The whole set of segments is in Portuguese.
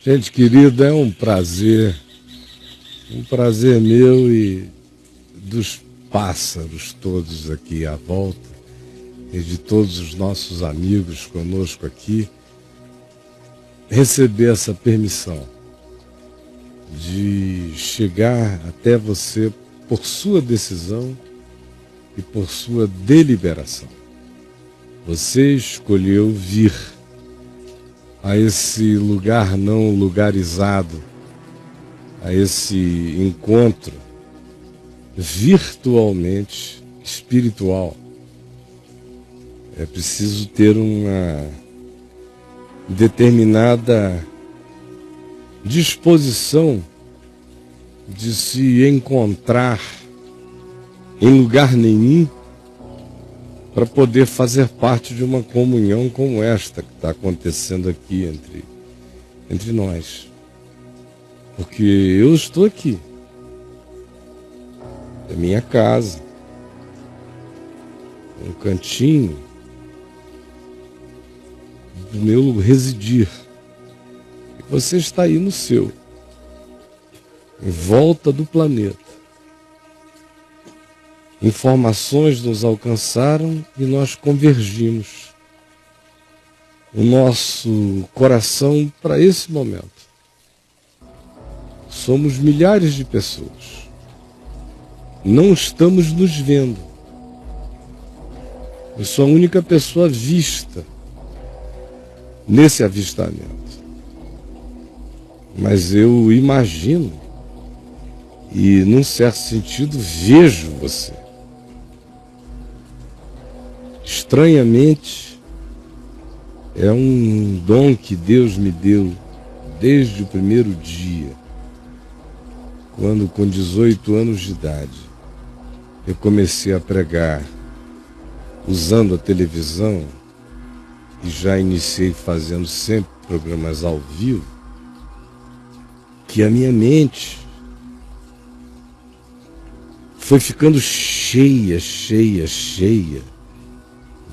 Gente querida, é um prazer meu e dos pássaros todos aqui à volta e de todos os nossos amigos conosco aqui, receber essa permissão de chegar até você por sua decisão e por sua deliberação. Você escolheu vir a esse lugar não lugarizado, a esse encontro virtualmente espiritual. É preciso ter uma determinada disposição de se encontrar em lugar nenhum para poder fazer parte de uma comunhão como esta que está acontecendo aqui entre nós. Porque eu estou aqui, é minha casa, um cantinho do meu residir. E você está aí no seu, em volta do planeta. Informações nos alcançaram e nós convergimos o nosso coração para esse momento. Somos milhares de pessoas. Não estamos nos vendo. Eu sou a única pessoa vista nesse avistamento. Mas eu imagino e, num certo sentido, vejo você. Estranhamente, é um dom que Deus me deu desde o primeiro dia, quando, com 18 anos de idade, eu comecei a pregar usando a televisão e já iniciei fazendo sempre programas ao vivo, que a minha mente foi ficando cheia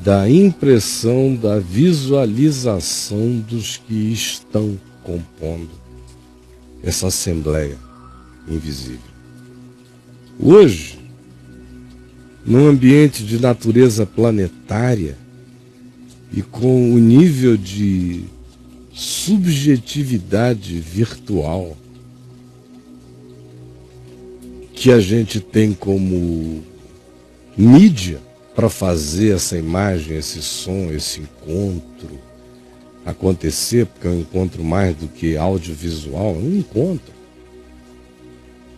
da impressão, da visualização dos que estão compondo essa assembleia invisível. Hoje, num ambiente de natureza planetária e com o nível de subjetividade virtual que a gente tem como mídia para fazer essa imagem, esse som, esse encontro acontecer, porque é um encontro mais do que audiovisual, é um encontro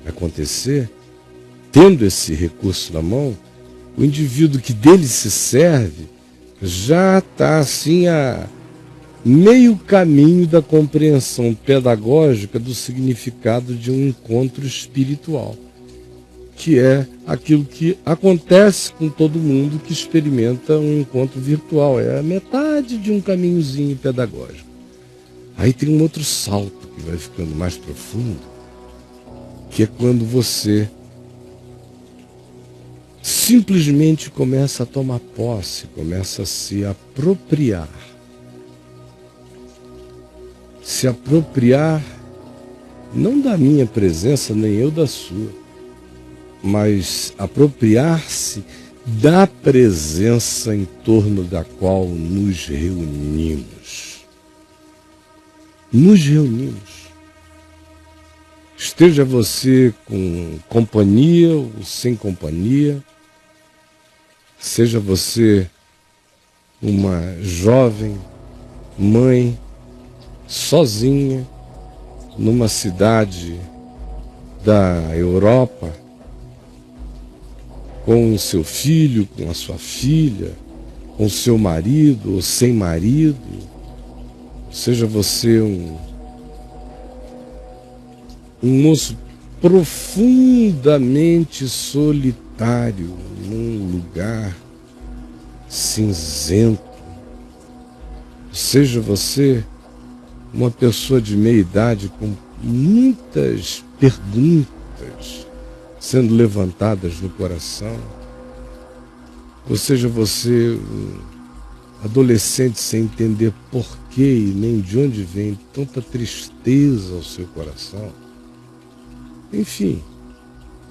acontecer, tendo esse recurso na mão, o indivíduo que dele se serve já está assim a meio caminho da compreensão pedagógica do significado de um encontro espiritual, que é aquilo que acontece com todo mundo que experimenta um encontro virtual. É a metade de um caminhozinho pedagógico. Aí tem um outro salto que vai ficando mais profundo, que é quando você simplesmente começa a tomar posse, começa a se apropriar. Se apropriar não da minha presença, nem eu da sua, mas apropriar-se da presença em torno da qual nos reunimos. Nos reunimos. Esteja você com companhia ou sem companhia, seja você uma jovem mãe sozinha numa cidade da Europa, com o seu filho, com a sua filha, com o seu marido ou sem marido, seja você um moço profundamente solitário num lugar cinzento, seja você uma pessoa de meia idade com muitas perguntas sendo levantadas no coração, ou seja você adolescente sem entender porquê e nem de onde vem tanta tristeza ao seu coração. Enfim,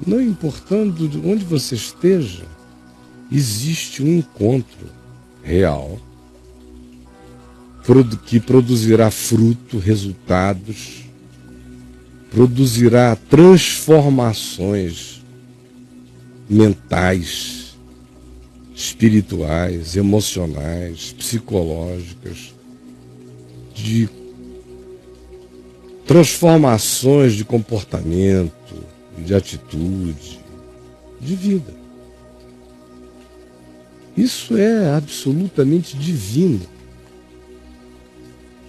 não importando de onde você esteja, existe um encontro real que produzirá fruto, resultados, produzirá transformações mentais, espirituais, emocionais, psicológicas, de transformações de comportamento, de atitude, de vida. Isso é absolutamente divino.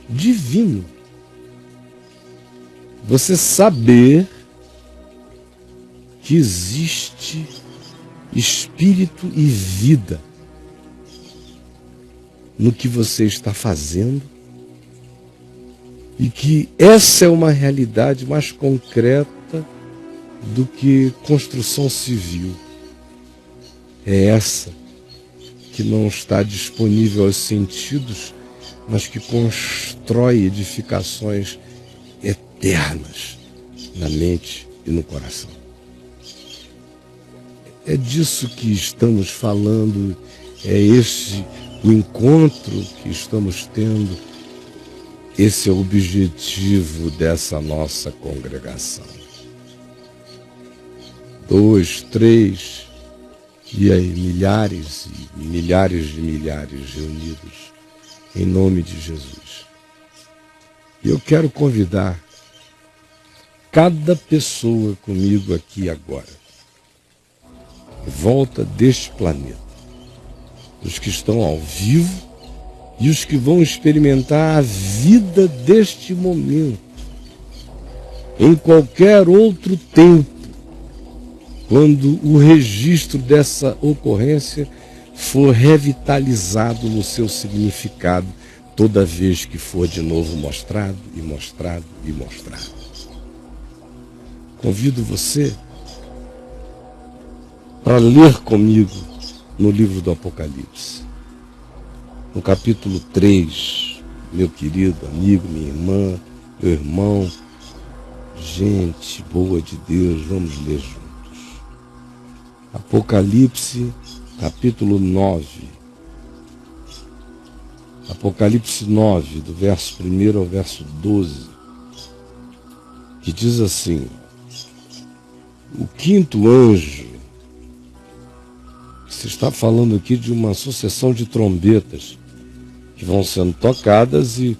Divino. Você saber que existe espírito e vida no que você está fazendo e que essa é uma realidade mais concreta do que construção civil. É essa que não está disponível aos sentidos, mas que constrói edificações eternas na mente e no coração. É disso que estamos falando, é esse o encontro que estamos tendo, esse é o objetivo dessa nossa congregação. 2, 3, e aí milhares e milhares de milhares reunidos em nome de Jesus. E eu quero convidar cada pessoa comigo aqui agora, em volta deste planeta, os que estão ao vivo e os que vão experimentar a vida deste momento, em qualquer outro tempo, quando o registro dessa ocorrência for revitalizado no seu significado, toda vez que for de novo mostrado e mostrado e mostrado. Convido você para ler comigo no livro do Apocalipse, no capítulo 3, meu querido amigo, minha irmã, meu irmão, gente boa de Deus, vamos ler juntos. Apocalipse, capítulo 9. Apocalipse 9, do verso 1 ao verso 12, que diz assim: o quinto anjo, se está falando aqui de uma sucessão de trombetas que vão sendo tocadas e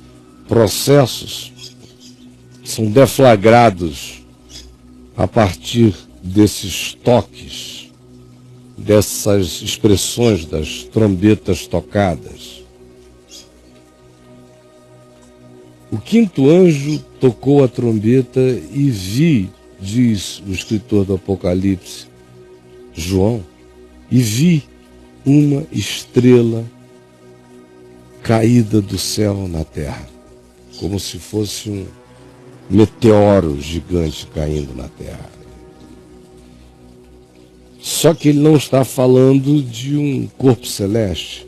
processos são deflagrados a partir desses toques, dessas expressões das trombetas tocadas. O quinto anjo tocou a trombeta e vi, diz o escritor do Apocalipse, João, e vi uma estrela caída do céu na terra, como se fosse um meteoro gigante caindo na terra. Só que ele não está falando de um corpo celeste,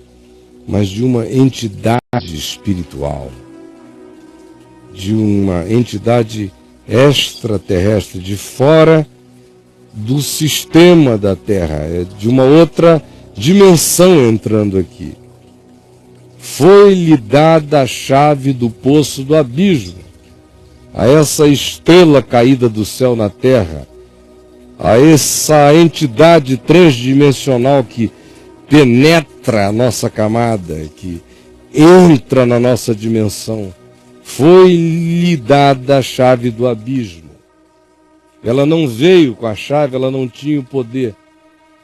mas de uma entidade espiritual, de uma entidade extraterrestre, de fora do sistema da Terra, de uma outra dimensão entrando aqui. Foi-lhe dada a chave do poço do abismo, a essa estrela caída do céu na terra, a essa entidade transdimensional que penetra a nossa camada, que entra na nossa dimensão. Foi-lhe dada a chave do abismo. Ela não veio com a chave, ela não tinha o poder.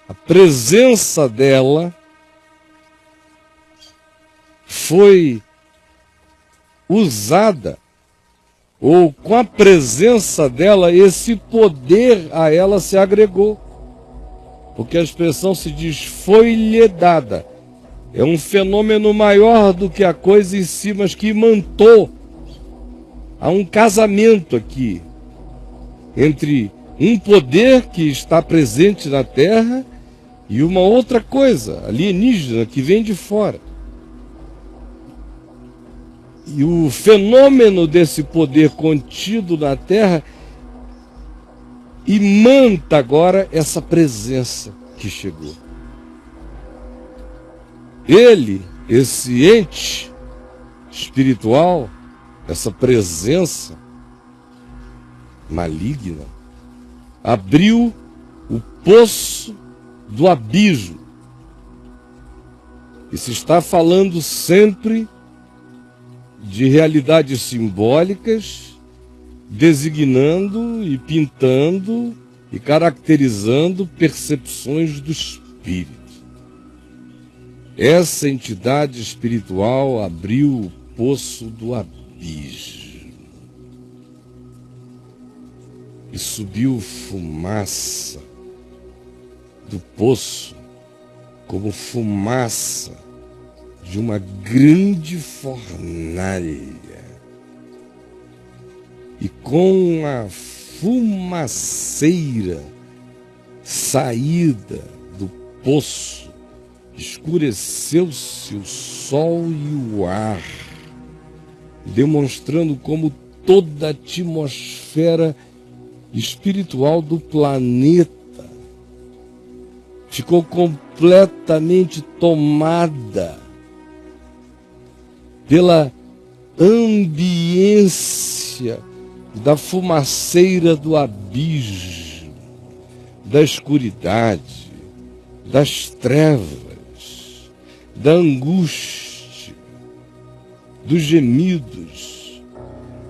A presença dela foi usada, ou com a presença dela, esse poder a ela se agregou. Porque a expressão se diz, foi-lhe dada. É um fenômeno maior do que a coisa em si, mas que imantou. Há um casamento aqui entre um poder que está presente na Terra e uma outra coisa alienígena que vem de fora. E o fenômeno desse poder contido na terra imanta agora essa presença que chegou. Ele, esse ente espiritual, essa presença maligna, abriu o poço do abismo. E se está falando sempre de realidades simbólicas, designando e pintando e caracterizando percepções do espírito. Essa entidade espiritual abriu o poço do abismo e subiu fumaça do poço, como fumaça de uma grande fornalha. E com a fumaceira saída do poço, escureceu-se o sol e o ar, demonstrando como toda a atmosfera espiritual do planeta ficou completamente tomada pela ambiência da fumaceira do abismo, da escuridade, das trevas, da angústia, dos gemidos,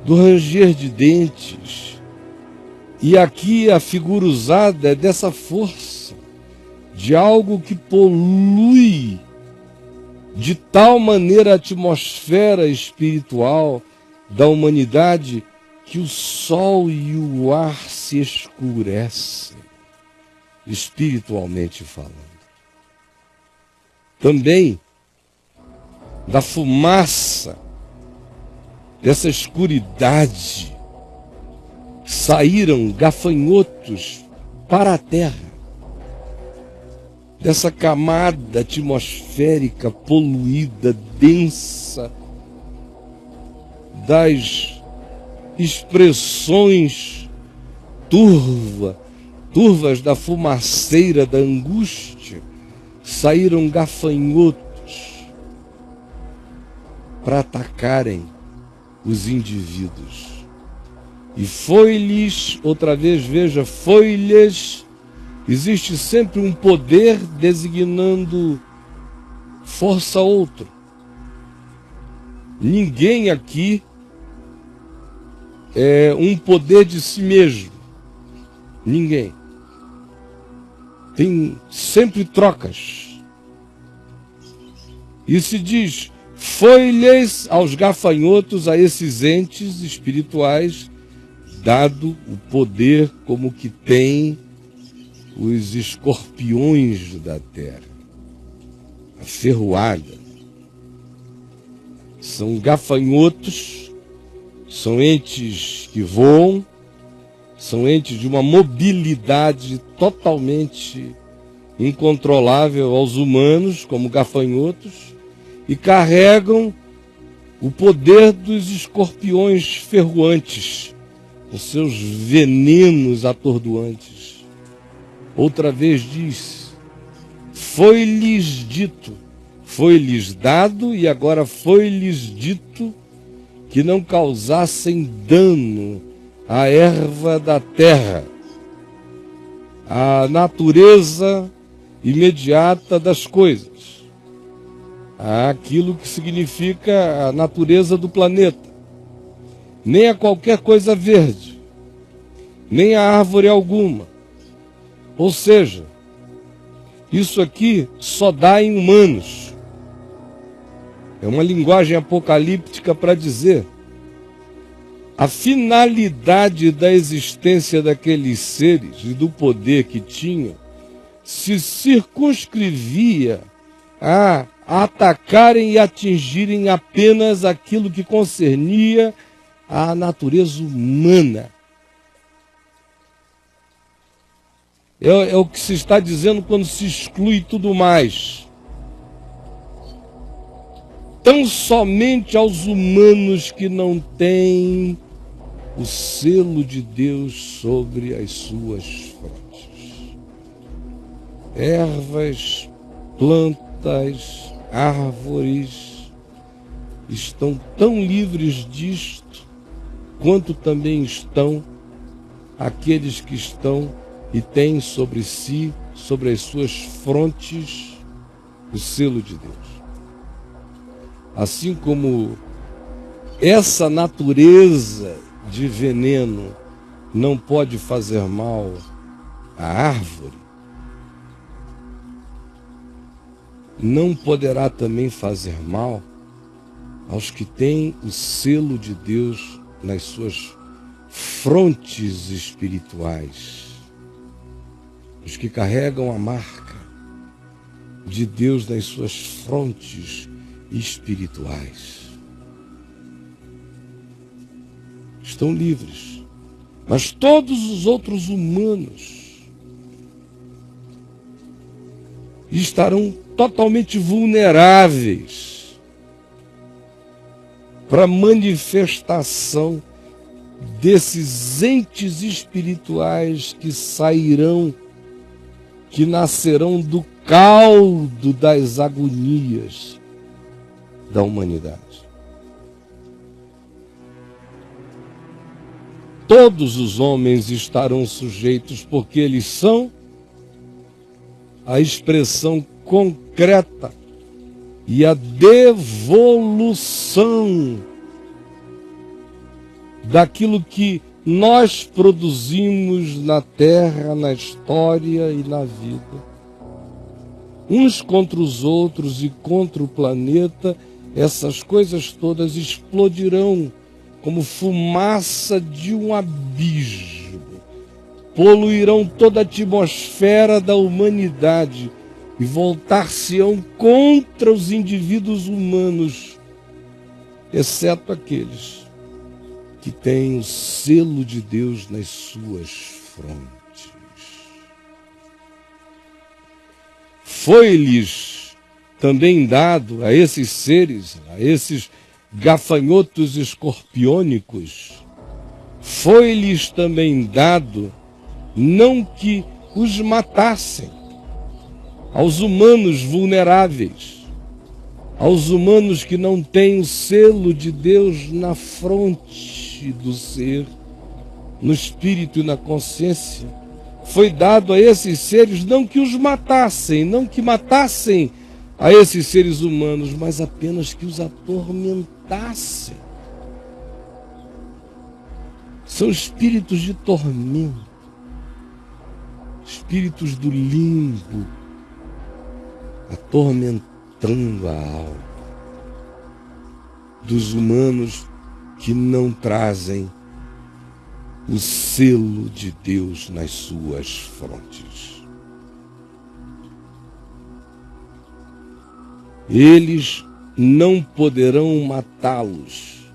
do ranger de dentes. E aqui a figura usada é dessa força, de algo que polui de tal maneira a atmosfera espiritual da humanidade que o sol e o ar se escurecem, espiritualmente falando. Também da fumaça, dessa escuridade, saíram gafanhotos para a terra, dessa camada atmosférica poluída, densa, das expressões turvas da fumaceira da angústia, saíram gafanhotos para atacarem os indivíduos. E foi-lhes, outra vez, veja, foi-lhes. Existe sempre um poder designando força a outro. Ninguém aqui é um poder de si mesmo. Ninguém. Tem sempre trocas. E se diz, foi-lhes aos gafanhotos, a esses entes espirituais, dado o poder como que tem os escorpiões da terra, a ferroada. São gafanhotos, são entes que voam, são entes de uma mobilidade totalmente incontrolável aos humanos, como gafanhotos, e carregam o poder dos escorpiões ferroantes, com seus venenos atordoantes. Outra vez diz, foi-lhes dito, foi-lhes dado e agora foi-lhes dito que não causassem dano à erva da terra, à natureza imediata das coisas, àquilo que significa a natureza do planeta, nem a qualquer coisa verde, nem a árvore alguma. Ou seja, isso aqui só dá em humanos. É uma linguagem apocalíptica para dizer a finalidade da existência daqueles seres e do poder que tinham se circunscrevia a atacarem e atingirem apenas aquilo que concernia à natureza humana. É o que se está dizendo quando se exclui tudo mais. tão somente aos humanos que não têm o selo de Deus sobre as suas frontes. Ervas, plantas, árvores estão tão livres disto, quanto também estão aqueles que estão e têm sobre si, sobre as suas frontes, o selo de Deus. Assim como essa natureza de veneno não pode fazer mal à árvore, não poderá também fazer mal aos que têm o selo de Deus nas suas frontes espirituais, os que carregam a marca de Deus nas suas frontes espirituais. Estão livres, mas todos os outros humanos estarão totalmente vulneráveis para a manifestação desses entes espirituais que sairão, que nascerão do caldo das agonias da humanidade. Todos os homens estarão sujeitos, porque eles são a expressão concreta e a devolução daquilo que nós produzimos na terra, na história e na vida. Uns contra os outros e contra o planeta, essas coisas todas explodirão como fumaça de um abismo, poluirão toda a atmosfera da humanidade e voltar-se-ão contra os indivíduos humanos, exceto aqueles que têm o selo de Deus nas suas frontes. Foi-lhes também dado a esses seres, a esses gafanhotos escorpiônicos, foi-lhes também dado não que os matassem, aos humanos vulneráveis, aos humanos que não têm o selo de Deus na fronte do ser, no espírito e na consciência. Foi dado a esses seres não que os matassem, não que matassem a esses seres humanos, mas apenas que os atormentassem. São espíritos de tormento, espíritos do limbo, atormentando a alma dos humanos que não trazem o selo de Deus nas suas frontes. Eles não poderão matá-los,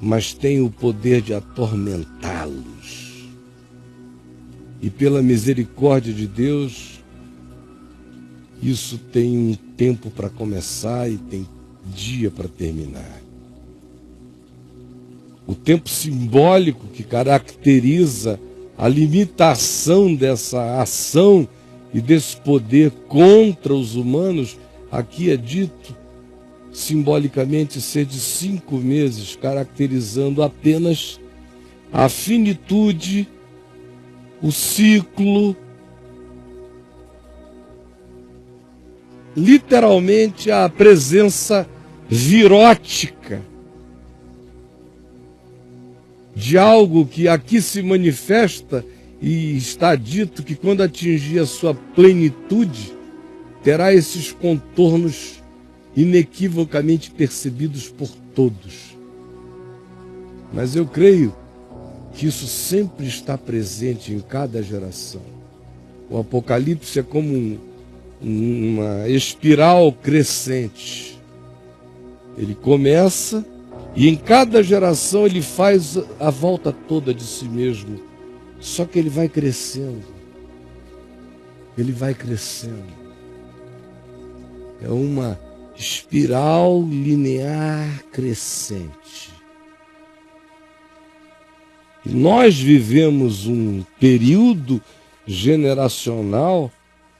mas têm o poder de atormentá-los. E pela misericórdia de Deus, isso tem um tempo para começar e tem dia para terminar. O tempo simbólico que caracteriza a limitação dessa ação e desse poder contra os humanos, aqui é dito simbolicamente ser de 5 meses, caracterizando apenas a finitude, o ciclo, literalmente a presença virótica de algo que aqui se manifesta, e está dito que quando atingir a sua plenitude, terá esses contornos inequivocamente percebidos por todos. Mas eu creio que isso sempre está presente em cada geração. O Apocalipse é como uma espiral crescente. Ele começa e em cada geração ele faz a volta toda de si mesmo. Só que ele vai crescendo. Ele vai crescendo. É uma espiral linear crescente. E nós vivemos um período generacional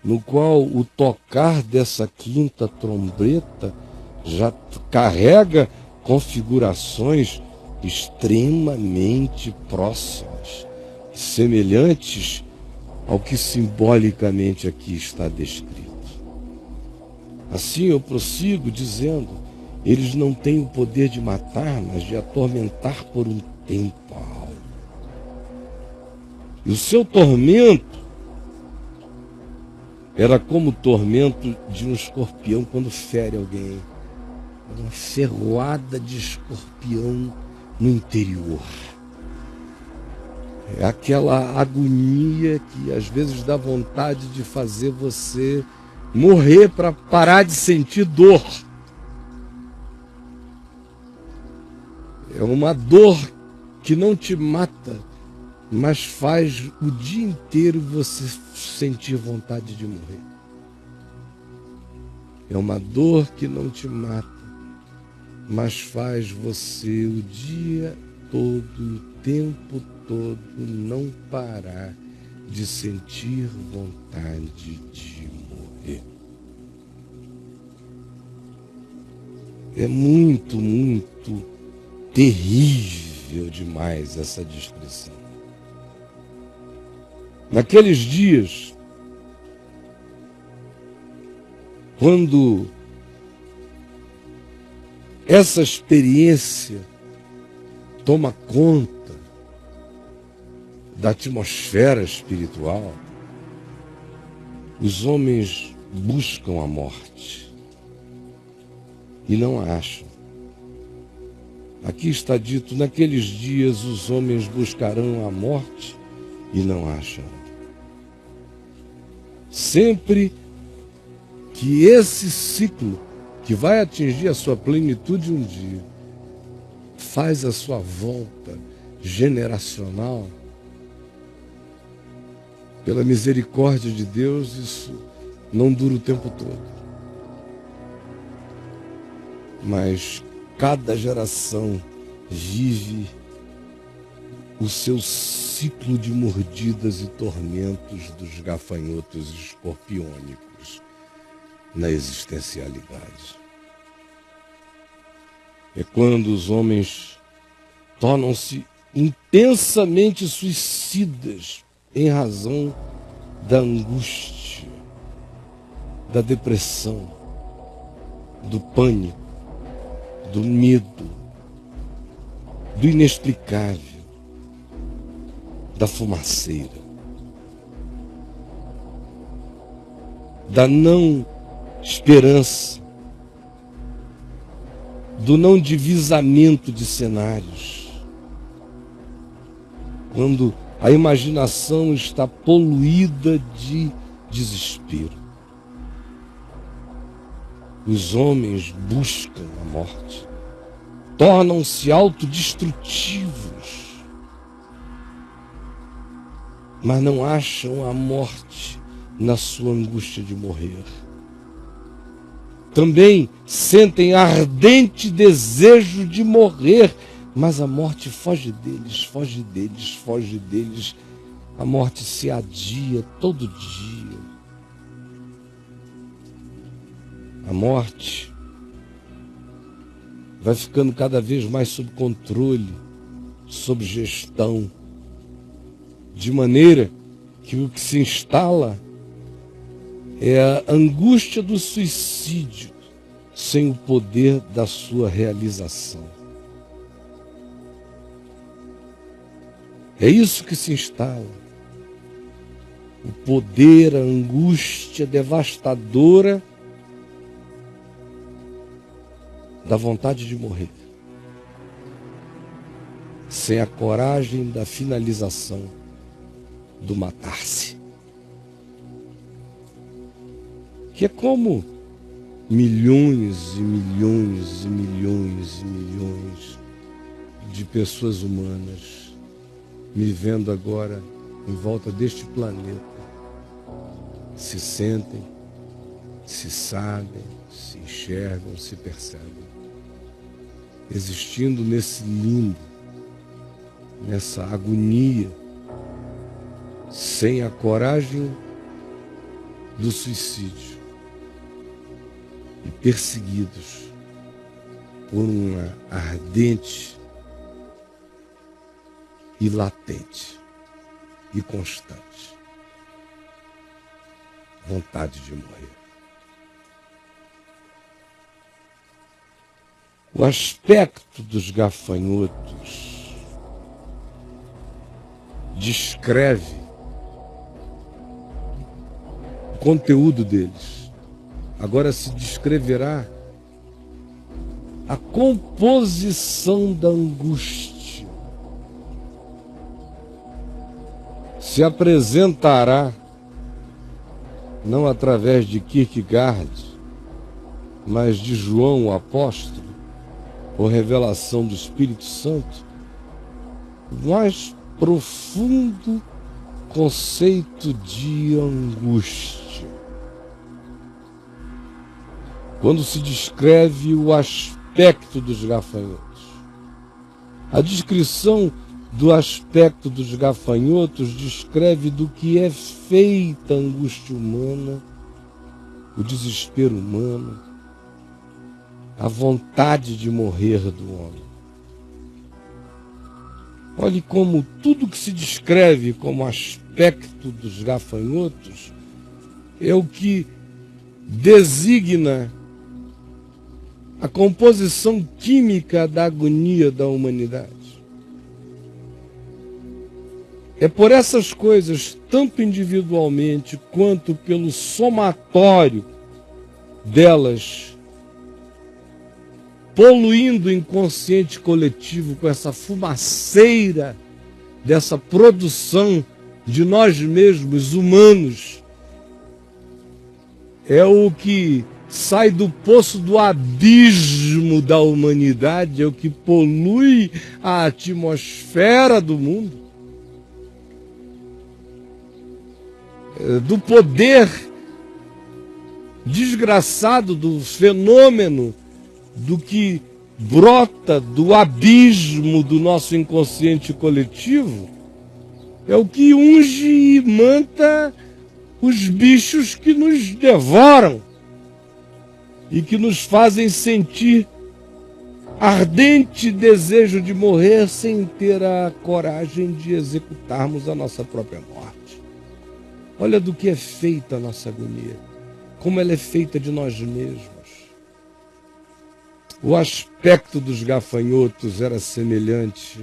no qual o tocar dessa quinta trombeta já carrega configurações extremamente próximas, semelhantes ao que simbolicamente aqui está descrito. Assim eu prossigo dizendo, eles não têm o poder de matar, mas de atormentar por um tempo a alma. E o seu tormento era como o tormento de um escorpião quando fere alguém. Uma ferroada de escorpião no interior. É aquela agonia que às vezes dá vontade de fazer você morrer para parar de sentir dor. É uma dor que não te mata, mas faz o dia inteiro você sentir vontade de morrer. É uma dor que não te mata, mas faz você o dia todo, o tempo todo, não parar de sentir vontade de morrer. É muito, muito terrível demais essa descrição. Naqueles dias, quando essa experiência toma conta da atmosfera espiritual, os homens buscam a morte e não a acham. Aqui está dito, naqueles dias os homens buscarão a morte e não a acharão. Sempre que esse ciclo, que vai atingir a sua plenitude um dia, faz a sua volta generacional, pela misericórdia de Deus, isso não dura o tempo todo. Mas cada geração vive o seu ciclo de mordidas e tormentos dos gafanhotos escorpiônicos na existencialidade. É quando os homens tornam-se intensamente suicidas em razão da angústia, da depressão, do pânico, do medo, do inexplicável, da fumaceira, da não esperança, do não divisamento de cenários. Quando a imaginação está poluída de desespero. Os homens buscam a morte, tornam-se autodestrutivos, mas não acham a morte na sua angústia de morrer. Também sentem ardente desejo de morrer, mas a morte foge deles, foge deles, foge deles. A morte se adia todo dia. A morte vai ficando cada vez mais sob controle, sob gestão, de maneira que o que se instala é a angústia do suicídio sem o poder da sua realização. É isso que se instala. O poder, a angústia devastadora da vontade de morrer, sem a coragem da finalização do matar-se. Que é como milhões e milhões e milhões e milhões de pessoas humanas me vendo agora em volta deste planeta se sentem, se sabem, se enxergam, se percebem, existindo nesse limbo, nessa agonia, sem a coragem do suicídio e perseguidos por uma ardente e latente e constante vontade de morrer. O aspecto dos gafanhotos descreve o conteúdo deles. Agora se descreverá a composição da angústia. Se apresentará não através de Kierkegaard, mas de João o apóstolo, por revelação do Espírito Santo, o mais profundo conceito de angústia. Quando se descreve o aspecto dos gafanhotos, a descrição do aspecto dos gafanhotos descreve do que é feita a angústia humana, o desespero humano, a vontade de morrer do homem. Olhe como tudo que se descreve como aspecto dos gafanhotos é o que designa a composição química da agonia da humanidade. É por essas coisas, tanto individualmente quanto pelo somatório delas, poluindo o inconsciente coletivo com essa fumaceira dessa produção de nós mesmos, humanos, é o que sai do poço do abismo da humanidade, é o que polui a atmosfera do mundo, do poder desgraçado do fenômeno do que brota do abismo do nosso inconsciente coletivo, é o que unge e manta os bichos que nos devoram e que nos fazem sentir ardente desejo de morrer sem ter a coragem de executarmos a nossa própria morte. Olha do que é feita a nossa agonia, como ela é feita de nós mesmos. O aspecto dos gafanhotos era semelhante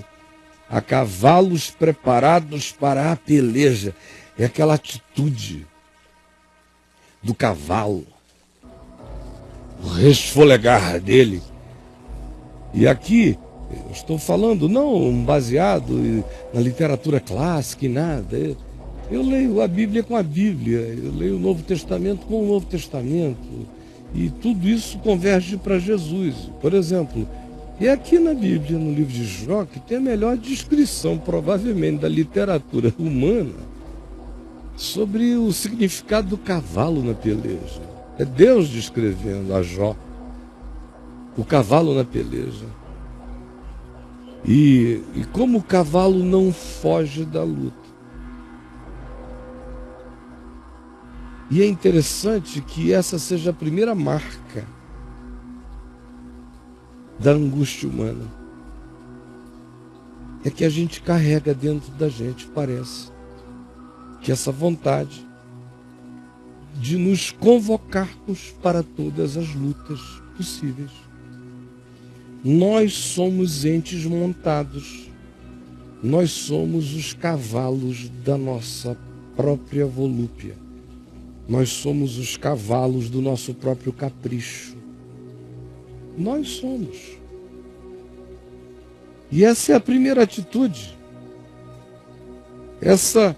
a cavalos preparados para a peleja. É aquela atitude do cavalo, o resfolegar dele. E aqui, eu estou falando não baseado na literatura clássica e nada. Eu leio a Bíblia com a Bíblia, eu leio o Novo Testamento com o Novo Testamento. E tudo isso converge para Jesus. Por exemplo, e aqui na Bíblia, no livro de Jó, que tem a melhor descrição, provavelmente, da literatura humana sobre o significado do cavalo na peleja. É Deus descrevendo a Jó, o cavalo na peleja. E como o cavalo não foge da luta. E é interessante que essa seja a primeira marca da angústia humana. É que a gente carrega dentro da gente, parece, que essa vontade de nos convocarmos para todas as lutas possíveis. Nós somos entes montados, nós somos os cavalos da nossa própria volúpia. Nós somos os cavalos do nosso próprio capricho. Nós somos. E essa é a primeira atitude. Essa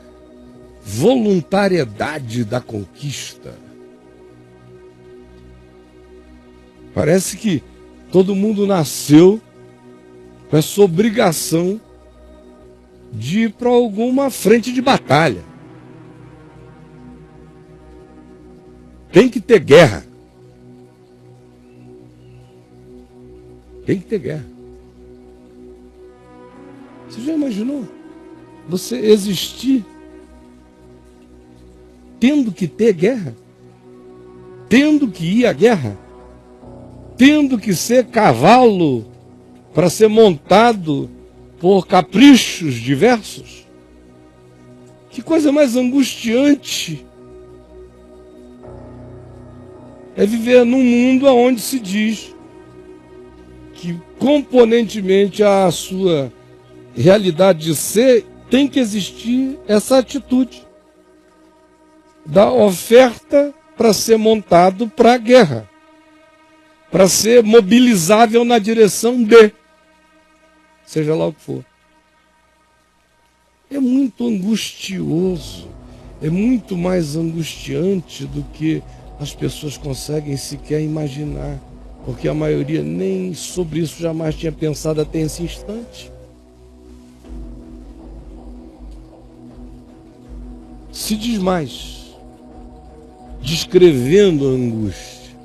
voluntariedade da conquista. Parece que todo mundo nasceu com essa obrigação de ir para alguma frente de batalha. tem que ter guerra. Tem que ter guerra. Você já imaginou? Você existir tendo que ter guerra? Tendo que ir à guerra? Tendo que ser cavalo para ser montado por caprichos diversos? Que coisa mais angustiante é viver num mundo onde se diz que componentemente à sua realidade de ser tem que existir essa atitude da oferta para ser montado para a guerra, para ser mobilizável na direção de, seja lá o que for. É muito angustioso, é muito mais angustiante do que as pessoas conseguem sequer imaginar, porque a maioria nem sobre isso jamais tinha pensado até esse instante. Se diz mais, descrevendo a angústia,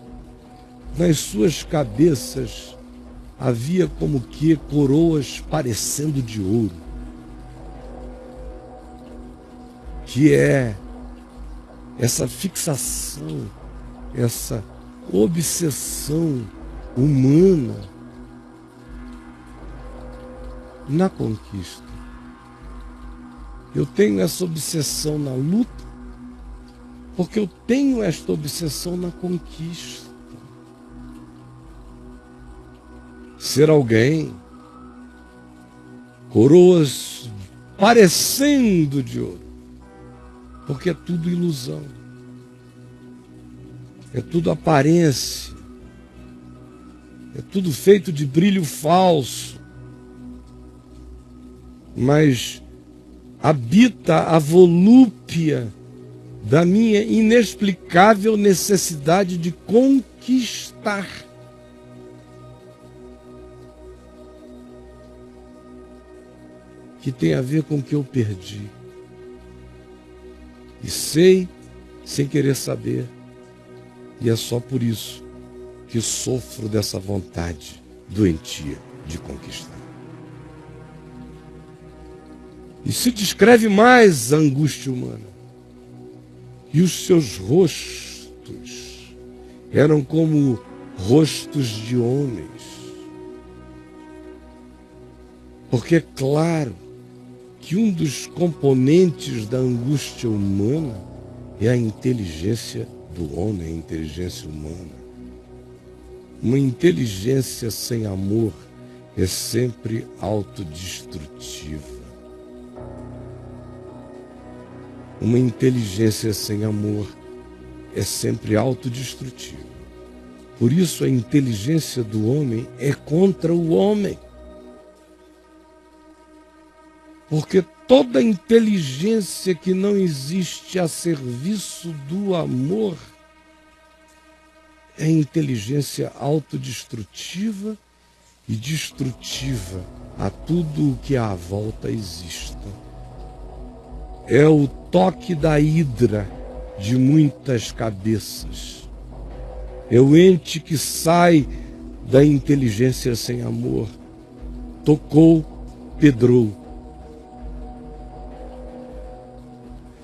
nas suas cabeças havia como que coroas parecendo de ouro, que é essa fixação, essa obsessão humana na conquista. Eu tenho essa obsessão na luta, porque eu tenho esta obsessão na conquista. Ser alguém, coroas parecendo de ouro, porque é tudo ilusão, é tudo aparência, é tudo feito de brilho falso, mas habita a volúpia da minha inexplicável necessidade de conquistar. Que tem a ver com o que eu perdi. E sei, sem querer saber, e é só por isso que sofro dessa vontade doentia de conquistar. E se descreve mais a angústia humana. E os seus rostos eram como rostos de homens. Porque é claro que um dos componentes da angústia humana é a inteligência do homem, a inteligência humana. Uma inteligência sem amor é sempre autodestrutiva. Uma inteligência sem amor é sempre autodestrutiva. Por isso a inteligência do homem é contra o homem. Porque toda inteligência que não existe a serviço do amor é inteligência autodestrutiva e destrutiva a tudo o que à volta exista. É o toque da hidra de muitas cabeças. É o ente que sai da inteligência sem amor. Tocou, pedrou.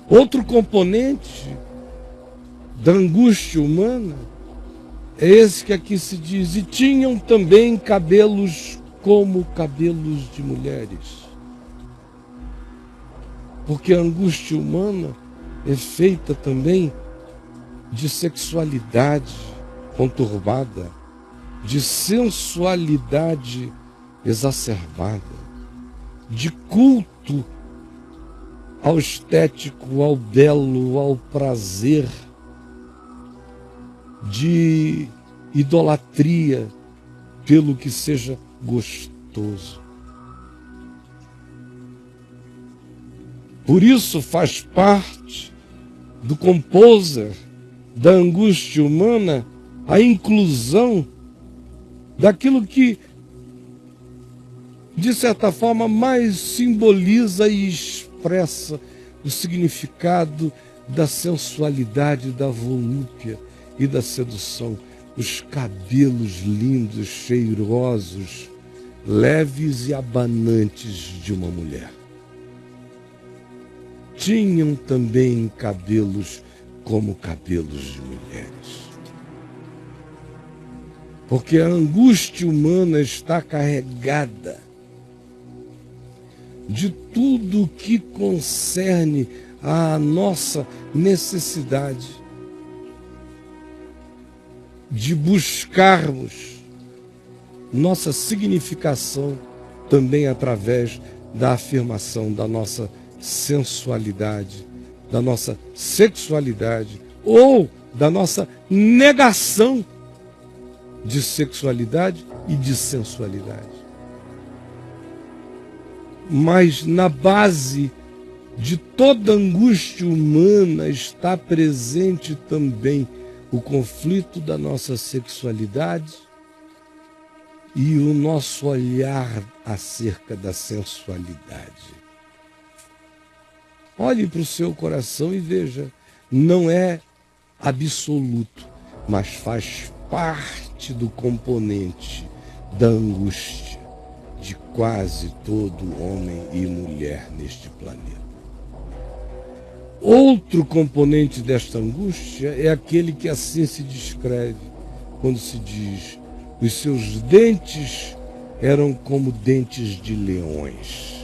Outro componente da angústia humana é esse que aqui se diz: e tinham também cabelos como cabelos de mulheres. Porque a angústia humana é feita também de sexualidade conturbada, de sensualidade exacerbada, de culto ao estético, ao belo, ao prazer, de idolatria pelo que seja gostoso. Por isso faz parte do composer da angústia humana a inclusão daquilo que, de certa forma, mais simboliza e expressa o significado da sensualidade, da volúpia, e da sedução, os cabelos lindos, cheirosos, leves e abanantes de uma mulher. Tinham também cabelos como cabelos de mulheres. Porque a angústia humana está carregada de tudo que concerne à nossa necessidade de buscarmos nossa significação também através da afirmação da nossa sensualidade, da nossa sexualidade ou da nossa negação de sexualidade e de sensualidade. Mas na base de toda angústia humana está presente também o conflito da nossa sexualidade e o nosso olhar acerca da sensualidade. Olhe para o seu coração e veja, não é absoluto, mas faz parte do componente da angústia de quase todo homem e mulher neste planeta. Outro componente desta angústia é aquele que assim se descreve quando se diz: os seus dentes eram como dentes de leões.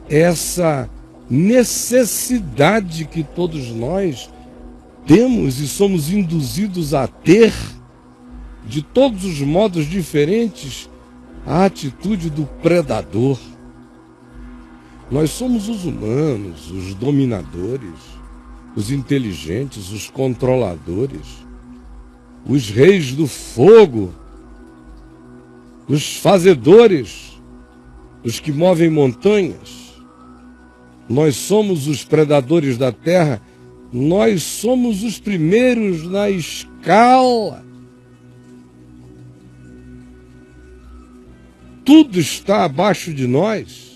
Essa necessidade que todos nós temos e somos induzidos a ter, de todos os modos diferentes, a atitude do predador. Nós somos os humanos, os dominadores, os inteligentes, os controladores, os reis do fogo, os fazedores, os que movem montanhas. Nós somos os predadores da terra, nós somos os primeiros na escala. Tudo está abaixo de nós.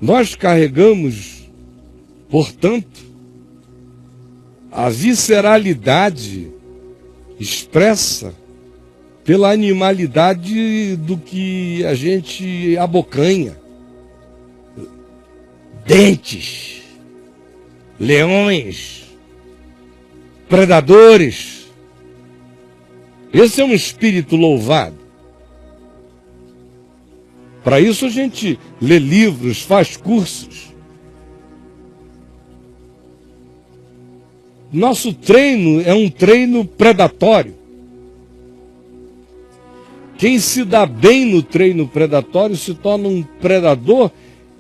Nós carregamos, portanto, a visceralidade expressa pela animalidade do que a gente abocanha. Dentes, leões, predadores. Esse é um espírito louvado. Para isso a gente lê livros, faz cursos. Nosso treino é um treino predatório. Quem se dá bem no treino predatório se torna um predador,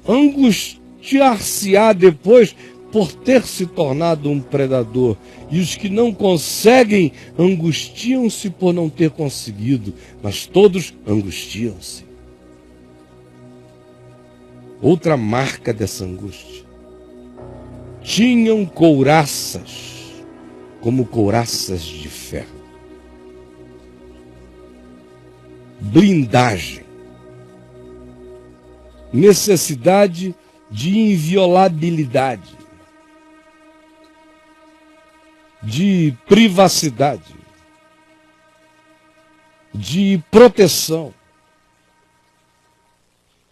angustiar-se-á depois por ter se tornado um predador. E os que não conseguem angustiam-se por não ter conseguido, mas todos angustiam-se. Outra marca dessa angústia. Tinham couraças, como couraças de ferro. Blindagem. Necessidade de inviolabilidade. De privacidade. De proteção.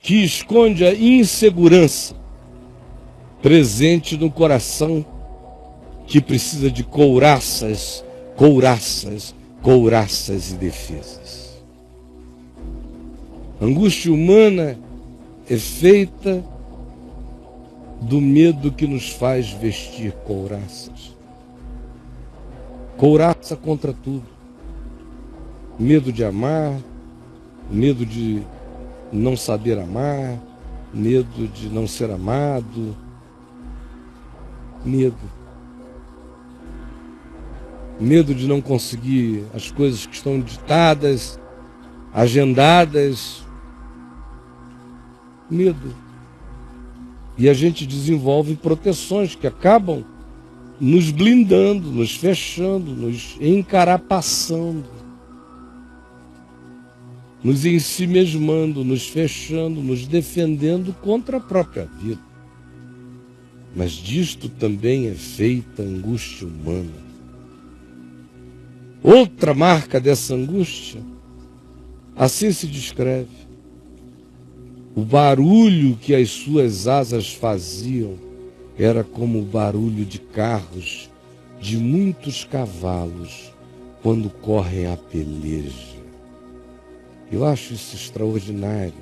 Que esconde a insegurança presente no coração que precisa de couraças, couraças, couraças e defesas. A angústia humana é feita do medo que nos faz vestir couraças. Couraça contra tudo. Medo de amar, medo de não saber amar, medo de não ser amado, medo de não conseguir as coisas que estão ditadas, agendadas, medo. E a gente desenvolve proteções que acabam nos blindando, nos fechando, nos encarapaçando, nos ensimesmando, nos fechando, nos defendendo contra a própria vida. mas disto também é feita a angústia humana. Outra marca dessa angústia, assim se descreve: o barulho que as suas asas faziam era como o barulho de carros de muitos cavalos quando correm a peleja. Eu acho isso extraordinário,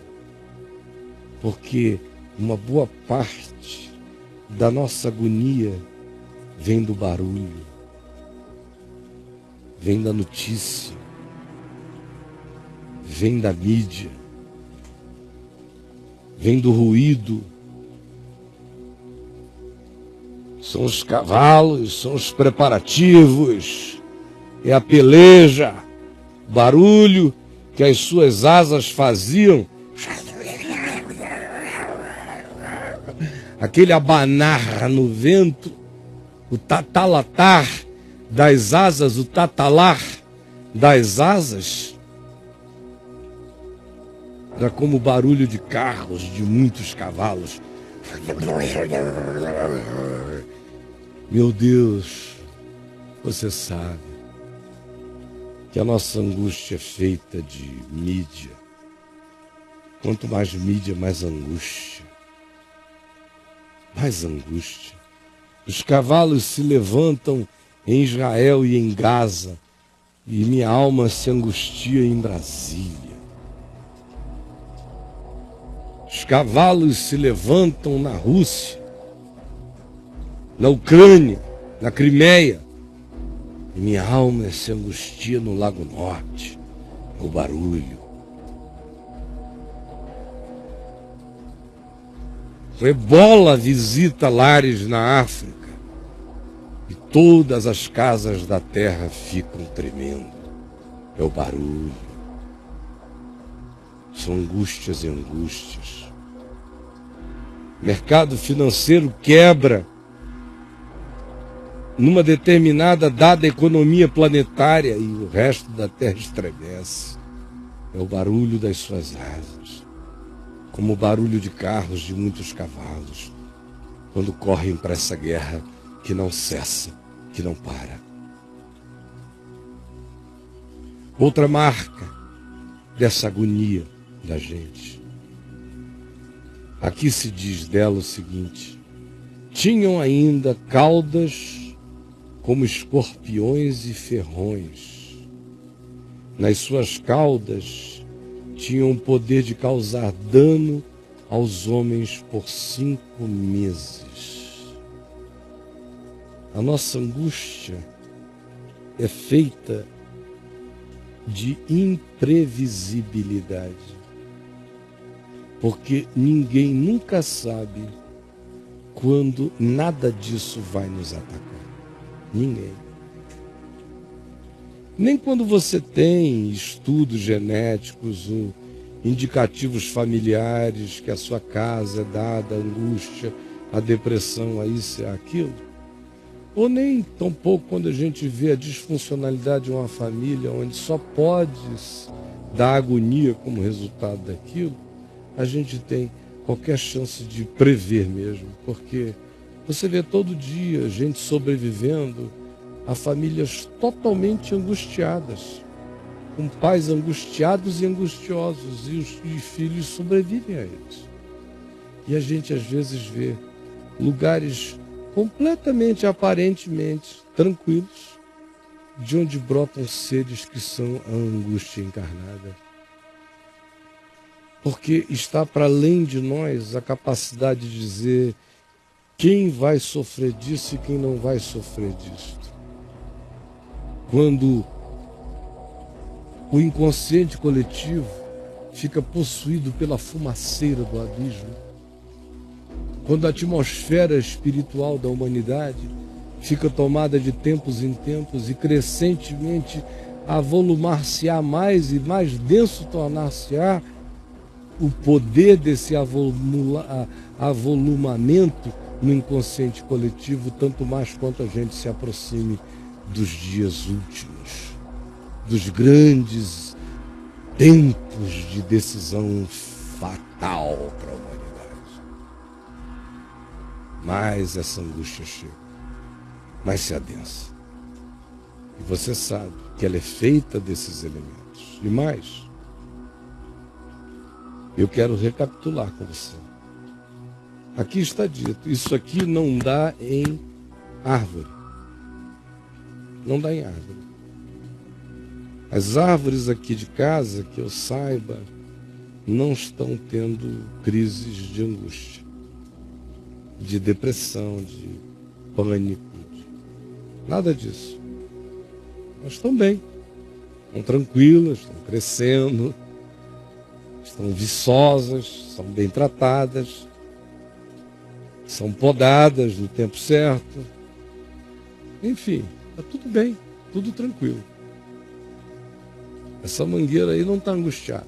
porque uma boa parte da nossa agonia vem do barulho, vem da notícia, vem da mídia, vem do ruído. São os cavalos, são os preparativos, é a peleja, barulho que as suas asas faziam, aquele abanar no vento, o tatalatar das asas, o tatalar das asas, era como o barulho de carros de muitos cavalos. Meu Deus, você sabe que a nossa angústia é feita de mídia. Quanto mais mídia, mais angústia. Mais angústia. Os cavalos se levantam em Israel e em Gaza, e minha alma se angustia em Brasília. Os cavalos se levantam na Rússia, na Ucrânia, na Crimeia, e minha alma se angustia no Lago Norte, o barulho. O ebola visita lares na África e todas as casas da terra ficam tremendo. É o barulho. São angústias e angústias. Mercado financeiro quebra numa determinada dada economia planetária e o resto da terra estremece. É o barulho das suas asas, como o barulho de carros de muitos cavalos, quando correm para essa guerra que não cessa, que não para. Outra marca dessa agonia da gente. Aqui se diz dela o seguinte: tinham ainda caudas como escorpiões e ferrões. Nas suas caudas tinham o poder de causar dano aos homens por 5 meses. A nossa angústia é feita de imprevisibilidade, porque ninguém nunca sabe quando nada disso vai nos atacar. Ninguém. Nem quando você tem estudos genéticos ou indicativos familiares que a sua casa é dada à angústia, à depressão, a isso e aquilo. Ou nem tampouco quando a gente vê a disfuncionalidade de uma família onde só pode dar agonia como resultado daquilo, a gente tem qualquer chance de prever mesmo, porque você vê todo dia gente sobrevivendo a famílias totalmente angustiadas, com pais angustiados e angustiosos, e os filhos sobrevivem a eles. E a gente às vezes vê lugares completamente, aparentemente tranquilos, de onde brotam seres que são a angústia encarnada. Porque está para além de nós a capacidade de dizer quem vai sofrer disso e quem não vai sofrer disso. Quando o inconsciente coletivo fica possuído pela fumaceira do abismo, quando a atmosfera espiritual da humanidade fica tomada de tempos em tempos e crescentemente avolumar-se-á mais e mais denso tornar-se-á o poder desse avolumamento no inconsciente coletivo, tanto mais quanto a gente se aproxime dos dias últimos, dos grandes tempos de decisão fatal para a humanidade. mais essa angústia chega, mais se adensa. E você sabe que ela é feita desses elementos. E mais, eu quero recapitular com você. Aqui está dito, isso aqui não dá em árvore. Não dá em árvore. As ârvores aqui de casa, que eu saiba, não estão tendo crises de angústia, de depressão, de pânico, nada disso. Mas estão bem, estão tranquilas, estão crescendo, estão viçosas, são bem tratadas, são podadas no tempo certo. Enfim, está tudo bem, tudo tranquilo. Essa mangueira aí não está angustiada.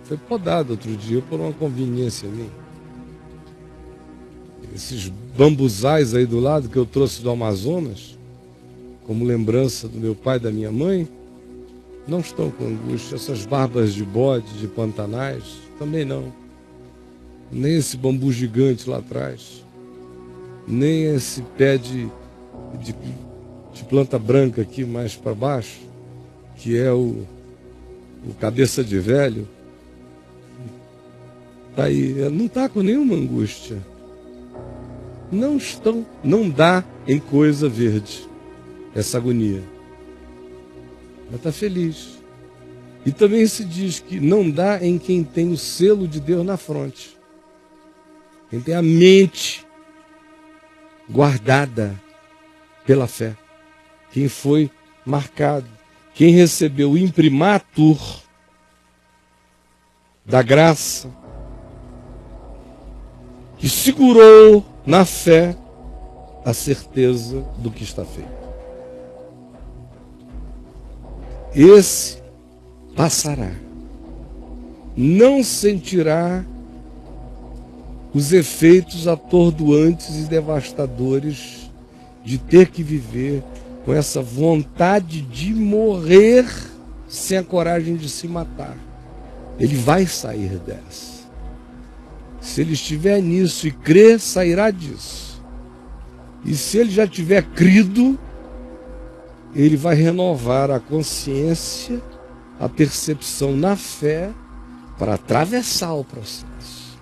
Foi podada outro dia por uma conveniência minha. Esses bambuzais aí do lado que eu trouxe do Amazonas, como lembrança do meu pai e da minha mãe, não estão com angústia. Essas barbas de bode, de pantanais, também não. Nem esse bambu gigante lá atrás. Nem esse pé de planta branca aqui mais para baixo, que é o cabeça de velho. Tá aí, não está com nenhuma angústia. Não dá em coisa verde essa agonia. Mas está feliz. E também se diz que não dá em quem tem o selo de Deus na fronte. Quem tem a mente guardada pela fé. Quem foi marcado. Quem recebeu o imprimatur da graça. Que segurou na fé a certeza do que está feito. Esse passará. Não sentirá os efeitos atordoantes e devastadores de ter que viver com essa vontade de morrer sem a coragem de se matar. Ele vai sair dessa. Se ele estiver nisso e crer, sairá disso. E se ele já tiver crido, ele vai renovar a consciência, a percepção na fé, para atravessar o processo.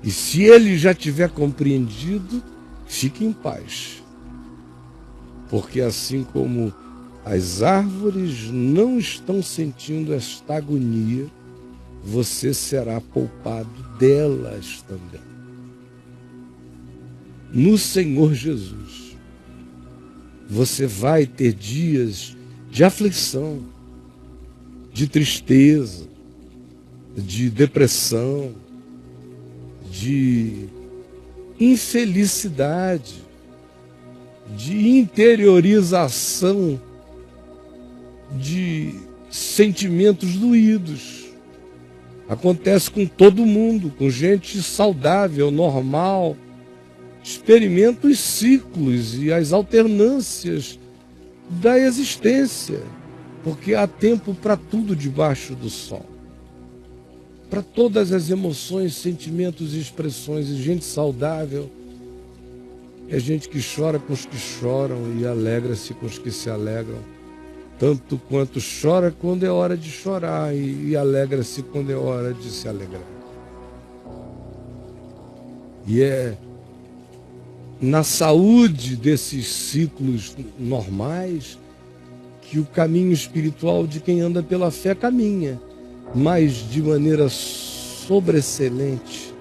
E se ele já tiver compreendido, fique em paz. Porque assim como as árvores não estão sentindo esta agonia, você será poupado delas também. No Senhor Jesus, você vai ter dias de aflição, de tristeza, de depressão, de infelicidade, de interiorização de sentimentos doídos. Acontece com todo mundo, com gente saudável, normal. Experimenta os ciclos e as alternâncias da existência, porque há tempo para tudo debaixo do sol. Para todas as emoções, sentimentos e expressões. E gente saudável é gente que chora com os que choram e alegra-se com os que se alegram. Tanto quanto chora quando é hora de chorar e alegra-se quando é hora de se alegrar. E é na saúde desses ciclos normais que o caminho espiritual de quem anda pela fé caminha, mas de maneira sobreexcelente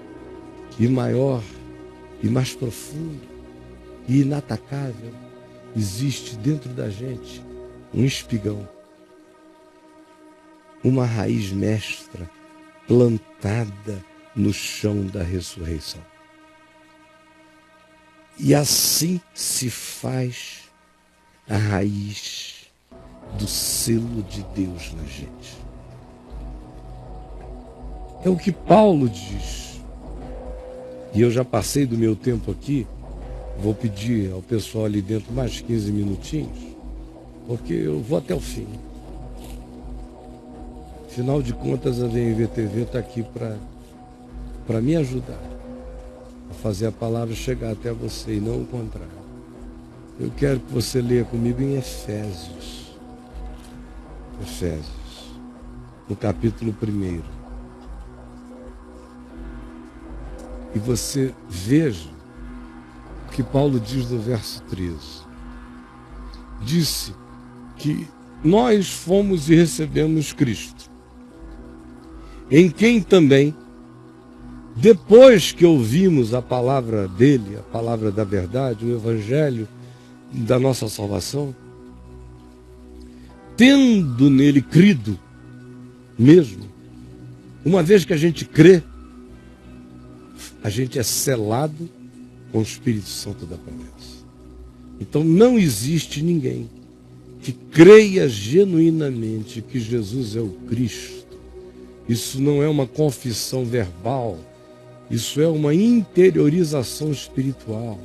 e maior e mais profunda e inatacável. Existe dentro da gente um espigão, uma raiz mestra plantada no chão da ressurreição. E assim se faz a raiz do selo de Deus na gente. É o que Paulo diz. E eu já passei do meu tempo aqui, vou pedir ao pessoal ali dentro mais 15 minutinhos, porque eu vou até o fim. Afinal de contas, a VMVTV está aqui para me ajudar a fazer a palavra chegar até você e não o contrário. Eu quero que você leia comigo em Efésios. Efésios, no capítulo 1. E você veja o que Paulo diz no verso 13. Disse que nós fomos e recebemos Cristo, em quem também, depois que ouvimos a palavra dele, a palavra da verdade, o evangelho da nossa salvação, tendo nele crido mesmo, uma vez que a gente crê, a gente é selado com o Espírito Santo da promessa. Então não existe ninguém que creia genuinamente que Jesus é o Cristo. Isso não é uma confissão verbal, isso é uma interiorização espiritual.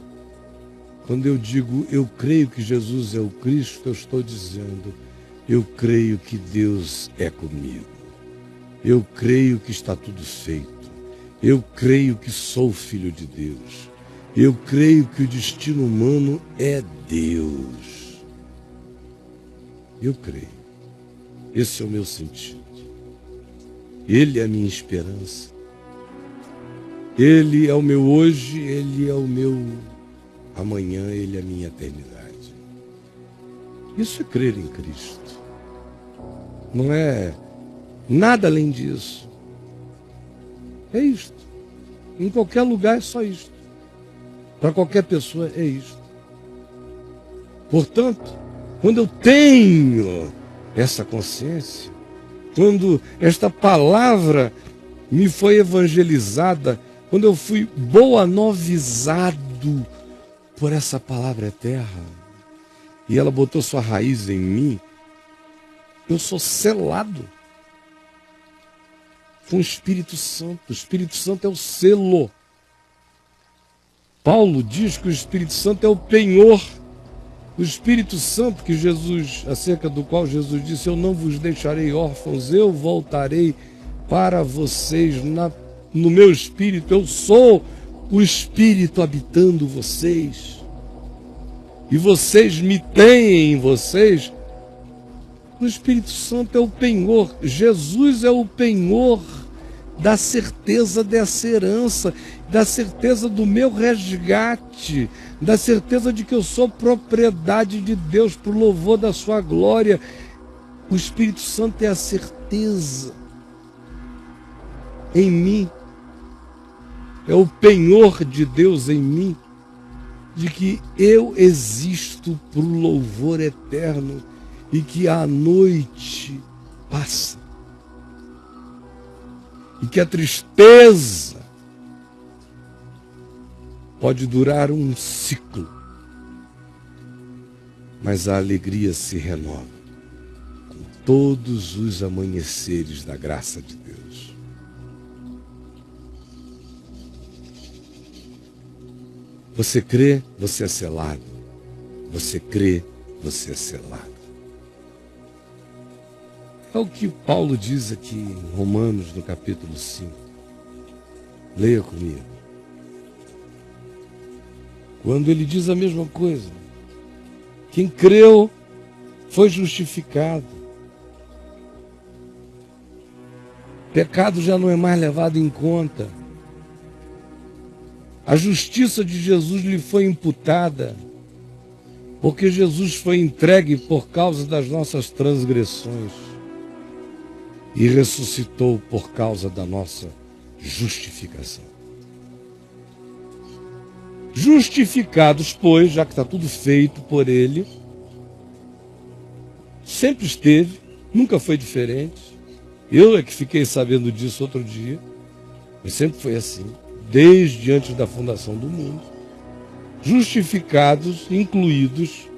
Quando eu digo eu creio que Jesus é o Cristo, eu estou dizendo eu creio que Deus é comigo. Eu creio que está tudo feito. Eu creio que sou filho de Deus. Eu creio que o destino humano é Deus. Eu creio. Esse é o meu sentido. Ele é a minha esperança. Ele é o meu hoje, ele é o meu amanhã, ele é a minha eternidade. Isso é crer em Cristo. Não é nada além disso. É isto. Em qualquer lugar é só isto. Para qualquer pessoa é isto. Portanto, quando eu tenho essa consciência, quando esta palavra me foi evangelizada, quando eu fui boanovizado por essa palavra eterna, e ela botou sua raiz em mim, eu sou selado com o Espírito Santo. O Espírito Santo é o selo. Paulo diz que o Espírito Santo é o penhor. O Espírito Santo que Jesus, acerca do qual Jesus disse, eu não vos deixarei órfãos, eu voltarei para vocês no meu Espírito. Eu sou o Espírito habitando vocês. E vocês me têm em vocês. O Espírito Santo é o penhor. Jesus é o penhor da certeza dessa herança, da certeza do meu resgate, da certeza de que eu sou propriedade de Deus para o louvor da sua glória. O Espírito Santo é a certeza em mim, é o penhor de Deus em mim, de que eu existo para o louvor eterno e que a noite passa. E que a tristeza pode durar um ciclo, mas a alegria se renova com todos os amanheceres da graça de Deus. Você crê, você é selado. Você crê, você é selado. É o que Paulo diz aqui em Romanos, no capítulo 5. Leia comigo. Quando ele diz a mesma coisa. Quem creu foi justificado. Pecado já não é mais levado em conta. A justiça de Jesus lhe foi imputada, porque Jesus foi entregue por causa das nossas transgressões e ressuscitou por causa da nossa justificação. Justificados, pois, já que está tudo feito por ele, sempre esteve, nunca foi diferente. Eu é que fiquei sabendo disso outro dia, mas sempre foi assim, desde antes da fundação do mundo. Justificados, incluídos,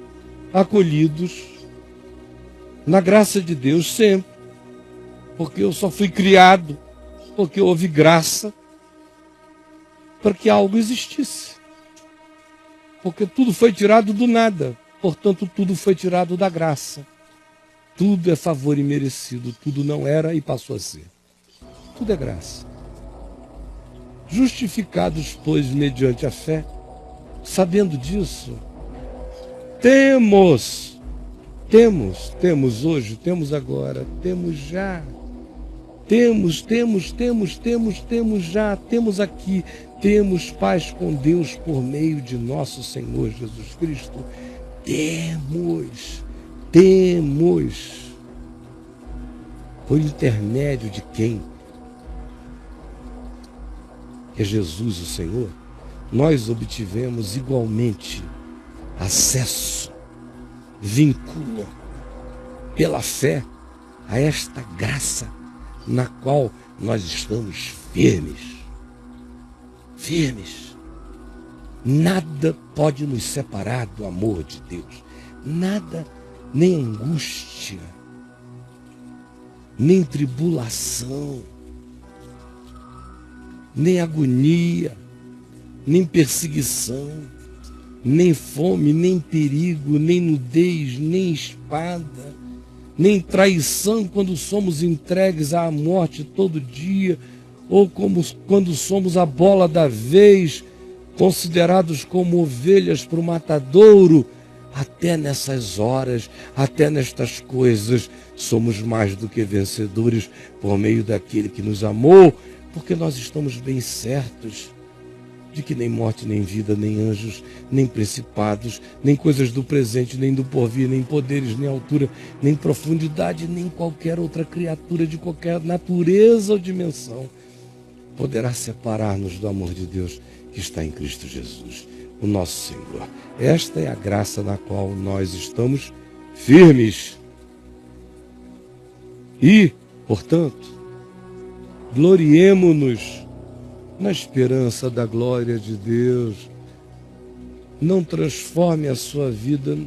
acolhidos na graça de Deus sempre. Porque eu só fui criado, porque houve graça, para que algo existisse. Porque tudo foi tirado do nada, portanto tudo foi tirado da graça. Tudo é favor imerecido, tudo não era e passou a ser. Tudo é graça. justificados, pois, mediante a fé, sabendo disso, temos hoje, temos agora, temos já, temos já, temos aqui, temos paz com Deus por meio de nosso Senhor Jesus Cristo. Temos, por intermédio de quem? Que é Jesus o Senhor, nós obtivemos igualmente acesso, vínculo, pela fé, a esta graça na qual nós estamos firmes. Nada pode nos separar do amor de Deus. Nada, nem angústia, nem tribulação, nem agonia, nem perseguição, nem fome, nem perigo, nem nudez, nem espada, nem traição quando somos entregues à morte todo dia, ou como quando somos a bola da vez, considerados como ovelhas para o matadouro. Até nessas horas, até nestas coisas, somos mais do que vencedores por meio daquele que nos amou, porque nós estamos bem certos de que nem morte, nem vida, nem anjos, nem principados, nem coisas do presente, nem do porvir, nem poderes, nem altura, nem profundidade, nem qualquer outra criatura de qualquer natureza ou dimensão poderá separar-nos do amor de Deus que está em Cristo Jesus, o nosso Senhor. Esta é a graça na qual nós estamos firmes. E, portanto, gloriemo-nos na esperança da glória de Deus. Não transforme a sua vida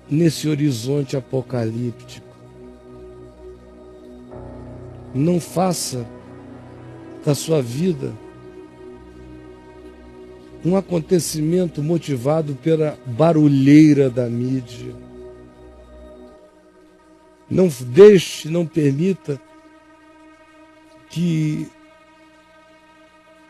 nesse horizonte apocalíptico. Não faça da sua vida um acontecimento motivado pela barulheira da mídia. Não deixe, não permita que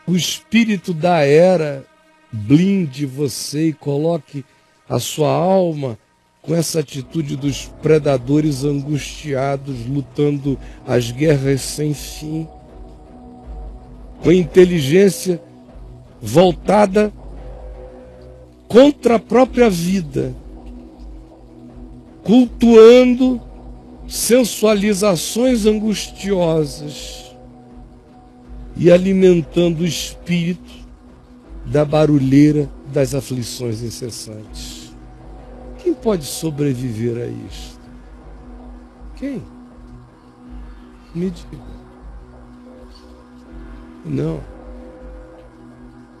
o espírito da era blinde você e coloque a sua alma com essa atitude dos predadores angustiados, lutando as guerras sem fim, com inteligência voltada contra a própria vida, cultuando sensualizações angustiosas e alimentando o espírito da barulheira das aflições incessantes. Quem pode sobreviver a isto? Quem? Me diga. Não.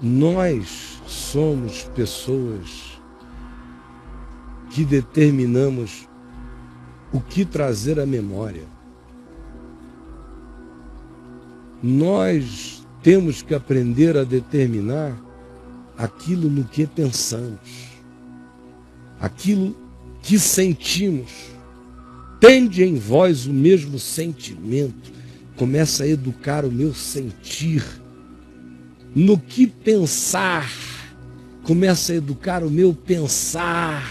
Nós somos pessoas que determinamos o que trazer à memória. Nós temos que aprender a determinar aquilo no que pensamos, aquilo que sentimos. Tende em vós o mesmo sentimento. Começa a educar o meu sentir. No que pensar, começa a educar o meu pensar.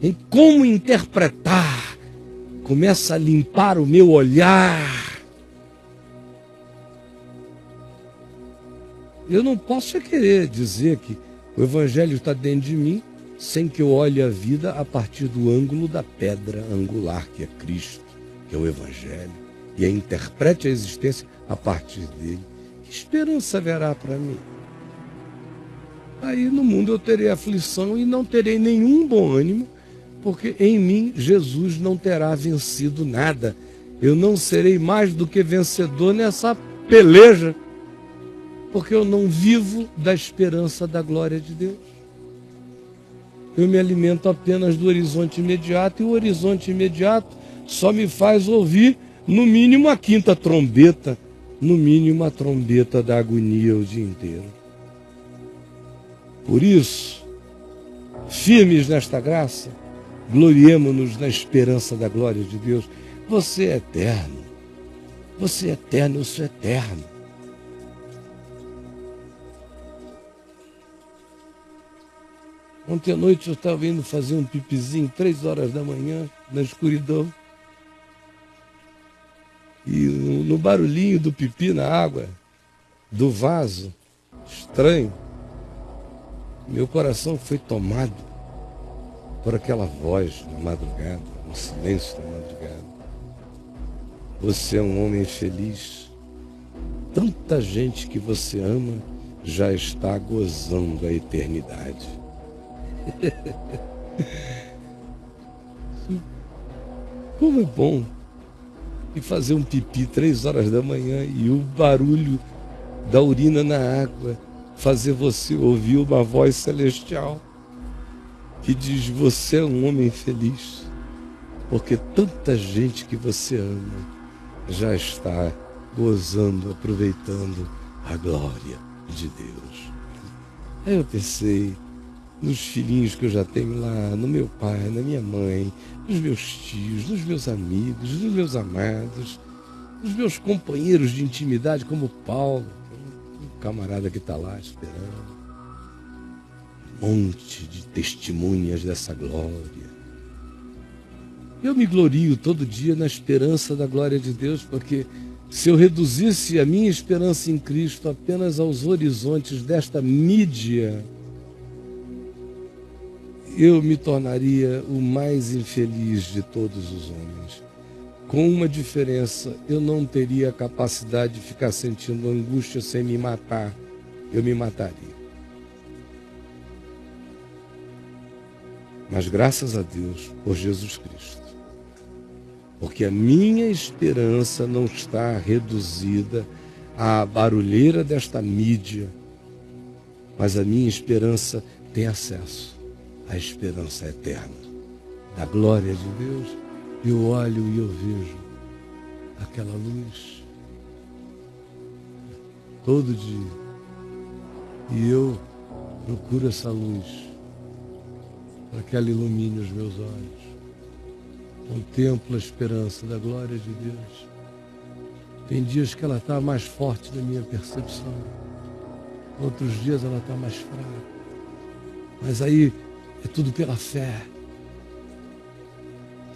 Em como interpretar, começa a limpar o meu olhar. Eu não posso querer dizer que o Evangelho está dentro de mim sem que eu olhe a vida a partir do ângulo da pedra angular, que é Cristo, que é o Evangelho, e a interprete a existência a partir dele. Que esperança haverá para mim? Aí no mundo eu terei aflição e não terei nenhum bom ânimo, porque em mim Jesus não terá vencido nada. Eu não serei mais do que vencedor nessa peleja, porque eu não vivo da esperança da glória de Deus. Eu me alimento apenas do horizonte imediato, e o horizonte imediato só me faz ouvir, no mínimo, a quinta trombeta, no mínimo a trombeta da agonia o dia inteiro. Por isso, firmes nesta graça, gloriemo-nos na esperança da glória de Deus. Você é eterno, eu sou eterno. Ontem à noite eu estava indo fazer um pipizinho, 3 horas da manhã, na escuridão. E no barulhinho do pipi na água, do vaso, estranho, meu coração foi tomado por aquela voz na madrugada, no silêncio da madrugada. Você é um homem feliz. Tanta gente que você ama já está gozando a eternidade. Como é bom e fazer um pipi 3 horas da manhã e o barulho da urina na água fazer você ouvir uma voz celestial que diz: você é um homem feliz, porque tanta gente que você ama já está gozando, aproveitando a glória de Deus. Aí eu pensei nos filhinhos que eu já tenho lá, no meu pai, na minha mãe, nos meus tios, nos meus amigos, nos meus amados, nos meus companheiros de intimidade, como Paulo, um camarada que está lá esperando. Um monte de testemunhas dessa glória. Eu me glorio todo dia na esperança da glória de Deus, porque se eu reduzisse a minha esperança em Cristo apenas aos horizontes desta mídia, eu me tornaria o mais infeliz de todos os homens. Com uma diferença: eu não teria a capacidade de ficar sentindo angústia sem me matar. Eu me mataria. Mas graças a Deus por Jesus Cristo. Porque a minha esperança não está reduzida à barulheira desta mídia, mas a minha esperança tem acesso à esperança eterna, da glória de Deus. Eu olho e eu vejo aquela luz todo dia, e eu procuro essa luz para que ela ilumine os meus olhos. Contemplo a esperança da glória de Deus. Tem dias que ela está mais forte na minha percepção, outros dias ela está mais fraca, mas aí é tudo pela fé.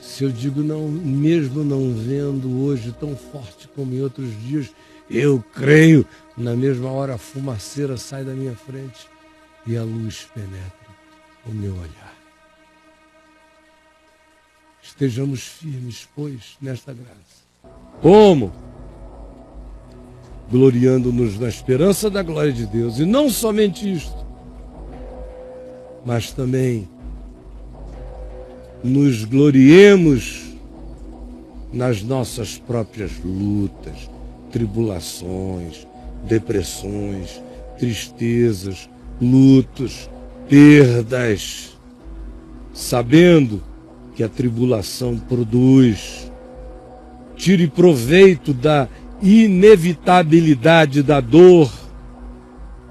Se eu digo não, mesmo não vendo hoje tão forte como em outros dias, eu creio, na mesma hora a fumaceira sai da minha frente e a luz penetra o meu olhar. Estejamos firmes, pois, nesta graça. Como? Gloriando-nos na esperança da glória de Deus. E não somente isto, mas também nos gloriemos nas nossas próprias lutas, tribulações, depressões, tristezas, lutos, perdas, sabendo que a tribulação produz. Tire proveito da inevitabilidade da dor,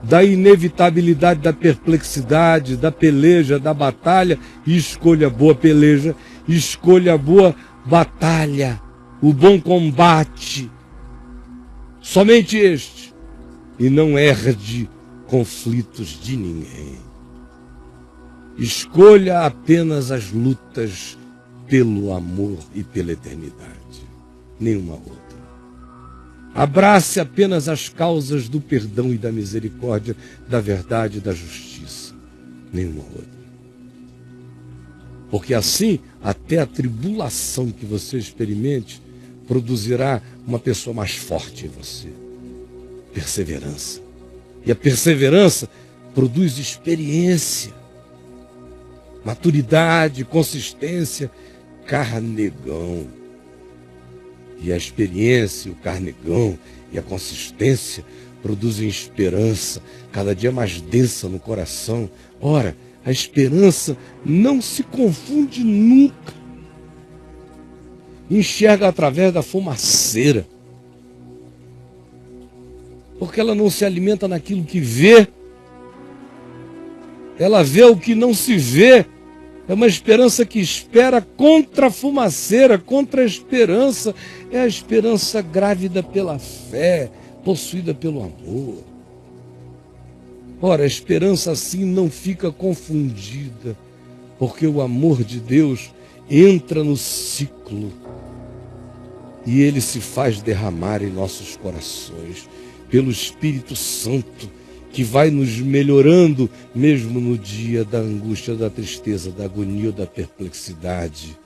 da inevitabilidade da perplexidade, da peleja, da batalha, e escolha a boa peleja, escolha a boa batalha, o bom combate. Somente este, e não herde conflitos de ninguém. Escolha apenas as lutas pelo amor e pela eternidade, nenhuma outra. Abrace apenas as causas do perdão e da misericórdia, da verdade e da justiça, nenhuma outra. Porque assim, até a tribulação que você experimente produzirá uma pessoa mais forte em você. Perseverança. E a perseverança produz experiência, maturidade, consistência, carnegão. E a experiência, o carnegão e a consistência produzem esperança, cada dia mais densa no coração. Ora, a esperança não se confunde nunca. Enxerga através da fumaceira. Porque ela não se alimenta naquilo que vê. Ela vê o que não se vê. É uma esperança que espera contra a fumaceira, contra a esperança. É a esperança grávida pela fé, possuída pelo amor. Ora, a esperança assim não fica confundida, porque o amor de Deus entra no ciclo e ele se faz derramar em nossos corações pelo Espírito Santo, que vai nos melhorando mesmo no dia da angústia, da tristeza, da agonia ou da perplexidade.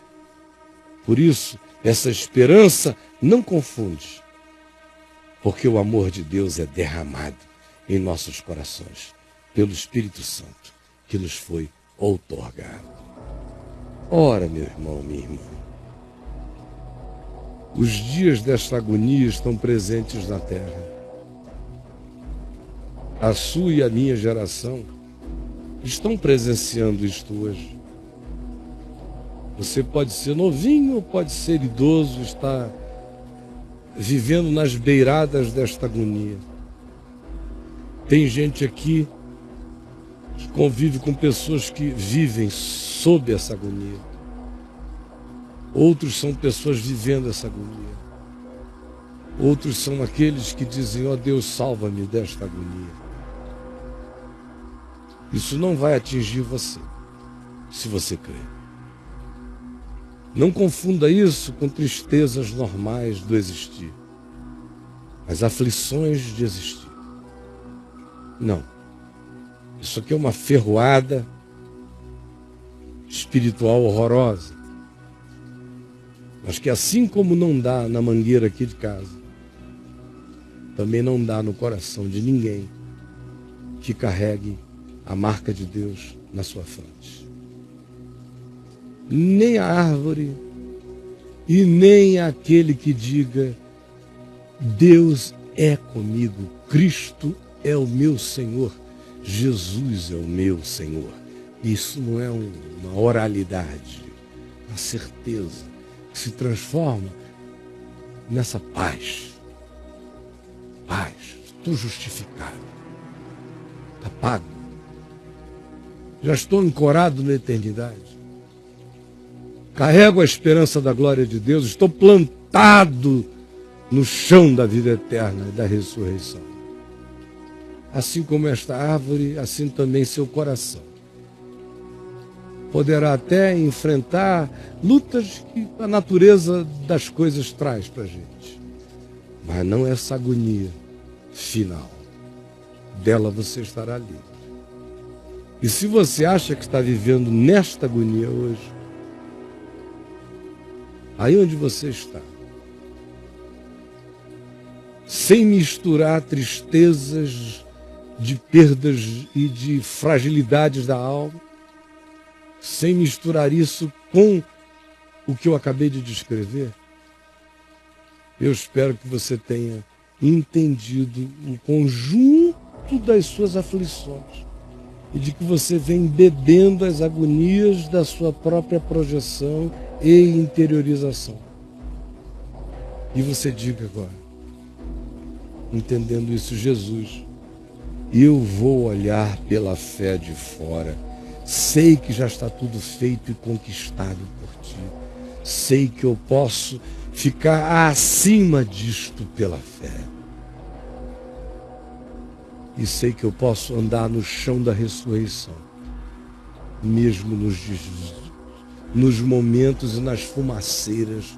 Por isso, essa esperança não confunde, porque o amor de Deus é derramado em nossos corações pelo Espírito Santo que nos foi outorgado. Ora, meu irmão, minha irmã, os dias desta agonia estão presentes na terra. A sua e a minha geração estão presenciando isto hoje. Você pode ser novinho ou pode ser idoso, está vivendo nas beiradas desta agonia. Tem gente aqui que convive com pessoas que vivem sob essa agonia. Outros são pessoas vivendo essa agonia. Outros são aqueles que dizem: ó Deus, salva-me desta agonia. Isso não vai atingir você, se você crer. Não confunda isso com tristezas normais do existir, as aflições de existir. Não. Isso aqui é uma ferroada espiritual horrorosa. Mas que assim como não dá na mangueira aqui de casa, também não dá no coração de ninguém que carregue a marca de Deus na sua frente. Nem a árvore e nem aquele que diga: Deus é comigo, Cristo é o meu Senhor, Jesus é o meu Senhor. Isso não é uma oralidade, uma certeza que se transforma nessa paz. Paz, estou justificado, está pago. Já estou ancorado na eternidade. Carrego a esperança da glória de Deus, estou plantado no chão da vida eterna e da ressurreição. Assim como esta árvore, assim também seu coração. Poderá até enfrentar lutas que a natureza das coisas traz para a gente. Mas não essa agonia final. Dela você estará livre. E se você acha que está vivendo nesta agonia hoje, aí onde você está, sem misturar tristezas de perdas e de fragilidades da alma, sem misturar isso com o que eu acabei de descrever, eu espero que você tenha entendido o conjunto das suas aflições e de que você vem bebendo as agonias da sua própria projeção e interiorização. E você diga agora, entendendo isso: Jesus, eu vou olhar pela fé de fora. Sei que já está tudo feito e conquistado por ti. Sei que eu posso ficar acima disto pela fé. E sei que eu posso andar no chão da ressurreição, mesmo nos momentos e nas fumaceiras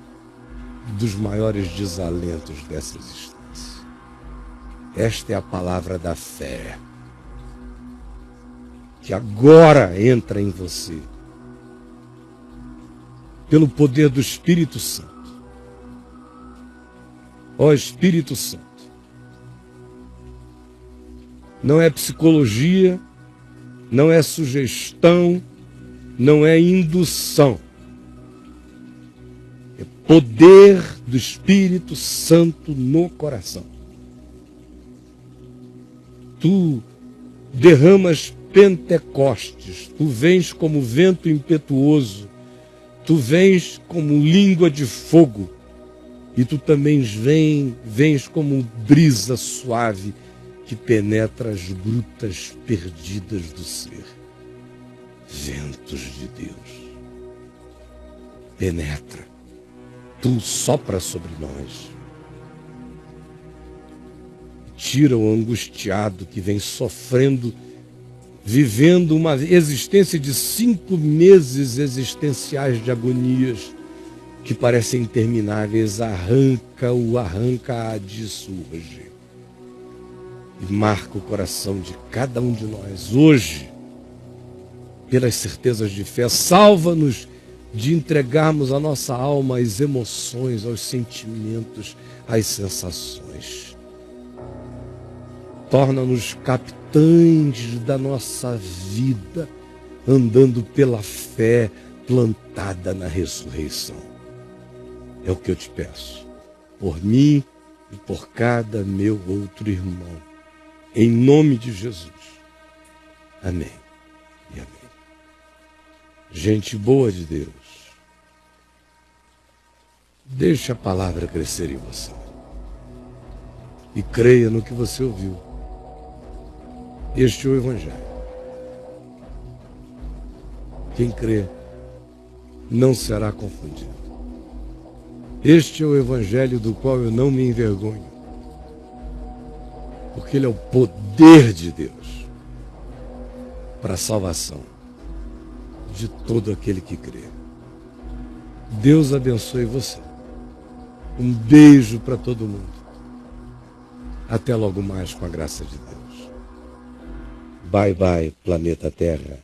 dos maiores desalentos dessa existência. Esta é a palavra da fé, que agora entra em você, pelo poder do Espírito Santo. Ó Espírito Santo, não é psicologia, não é sugestão, não é indução. É poder do Espírito Santo no coração. Tu derramas Pentecostes, tu vens como vento impetuoso, tu vens como língua de fogo, e tu também vens como brisa suave que penetra as grutas perdidas do ser. Ventos de Deus, penetra, tu sopra sobre nós, tira o angustiado que vem sofrendo, vivendo uma existência de 5 meses existenciais de agonias que parecem intermináveis, arranca disso hoje. E marca o coração de cada um de nós hoje, pelas certezas de fé. Salva-nos de entregarmos a nossa alma às emoções, aos sentimentos, às sensações. Torna-nos capitães da nossa vida, andando pela fé plantada na ressurreição. É o que eu te peço, por mim e por cada meu outro irmão, em nome de Jesus. Amém e amém. Gente boa de Deus, deixe a palavra crescer em você e creia no que você ouviu. Este é o Evangelho. Quem crê não será confundido. Este é o Evangelho do qual eu não me envergonho, porque ele é o poder de Deus para a salvação de todo aquele que crê. Deus abençoe você. Um beijo para todo mundo. Até logo mais, com a graça de Deus. Bye, bye, planeta Terra.